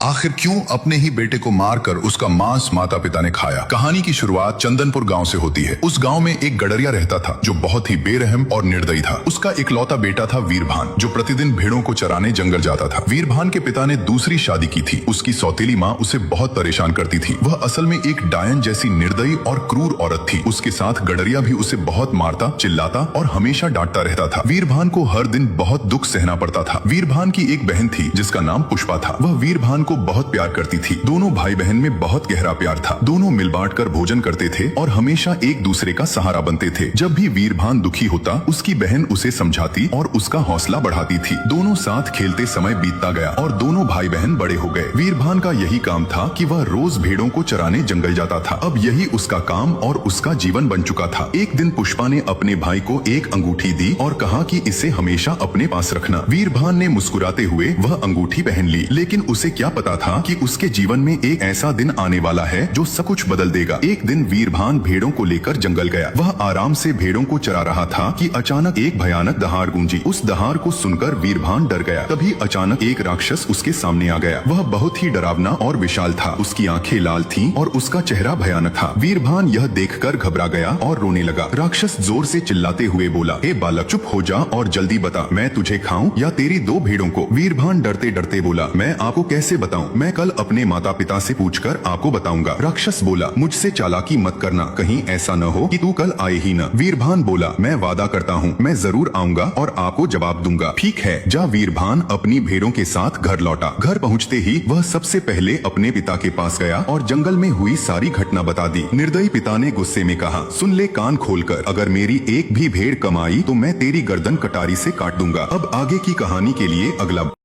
आखिर क्यों अपने ही बेटे को मारकर उसका मांस माता पिता ने खाया। कहानी की शुरुआत चंदनपुर गांव से होती है। उस गांव में एक गडरिया रहता था जो बहुत ही बेरहम और निर्दयी था। उसका इकलौता बेटा था वीरभान, जो प्रतिदिन भेड़ों को चराने जंगल जाता था। वीरभान के पिता ने दूसरी शादी की थी। उसकी सौतेली माँ उसे बहुत परेशान करती थी। वह असल में एक डायन जैसी निर्दयी और क्रूर औरत थी। उसके साथ गडरिया भी उसे बहुत मारता, चिल्लाता और हमेशा डांटता रहता था। वीरभान को हर दिन बहुत दुख सहना पड़ता था। वीरभान की एक बहन थी जिसका नाम पुष्पा था। वह वीरभान को बहुत प्यार करती थी। दोनों भाई बहन में बहुत गहरा प्यार था। दोनों मिल बांट कर भोजन करते थे और हमेशा एक दूसरे का सहारा बनते थे। जब भी वीरभान दुखी होता, उसकी बहन उसे समझाती और उसका हौसला बढ़ाती थी। दोनों साथ खेलते समय बीतता गया और दोनों भाई बहन बड़े हो गए। वीरभान का यही काम था कि वह रोज भेड़ों को चराने जंगल जाता था। अब यही उसका काम और उसका जीवन बन चुका था। एक दिन पुष्पा ने अपने भाई को एक अंगूठी दी और कहा कि इसे हमेशा अपने पास रखना। वीरभान ने मुस्कुराते हुए वह अंगूठी पहन ली, लेकिन उसे क्या पता था कि उसके जीवन में एक ऐसा दिन आने वाला है जो सब कुछ बदल देगा। एक दिन वीरभान भेड़ों को लेकर जंगल गया। वह आराम से भेड़ों को चरा रहा था कि अचानक एक भयानक दहाड़ गूंजी। उस दहाड़ को सुनकर वीरभान डर गया। तभी अचानक एक राक्षस उसके सामने आ गया। वह बहुत ही डरावना और विशाल था। उसकी आंखें लाल थीं और उसका चेहरा भयानक था। वीरभान यह देखकर घबरा गया और रोने लगा। राक्षस जोर से चिल्लाते हुए बोला, ए बालक, चुप हो जा और जल्दी बता, मैं तुझे खाऊं या तेरी दो भेड़ों को। वीरभान डरते डरते बोला, मैं आपको कैसे बताऊं, मैं कल अपने माता पिता से पूछकर आपको बताऊंगा। राक्षस बोला, मुझसे चालाकी मत करना, कहीं ऐसा न हो कि तू कल आए ही न। वीरभान बोला, मैं वादा करता हूँ मैं जरूर आऊंगा और आपको जवाब दूंगा। ठीक है, जा। वीरभान अपनी भेड़ों के साथ घर लौटा। घर पहुँचते ही वह सबसे पहले अपने पिता के पास गया और जंगल में हुई सारी घटना बता दी। निर्दयी पिता ने गुस्से में कहा, सुन ले कान खोलकर, अगर मेरी एक भी भेड़ कम आई तो मैं तेरी गर्दन कटारी से काट दूंगा। अब आगे की कहानी के लिए अगला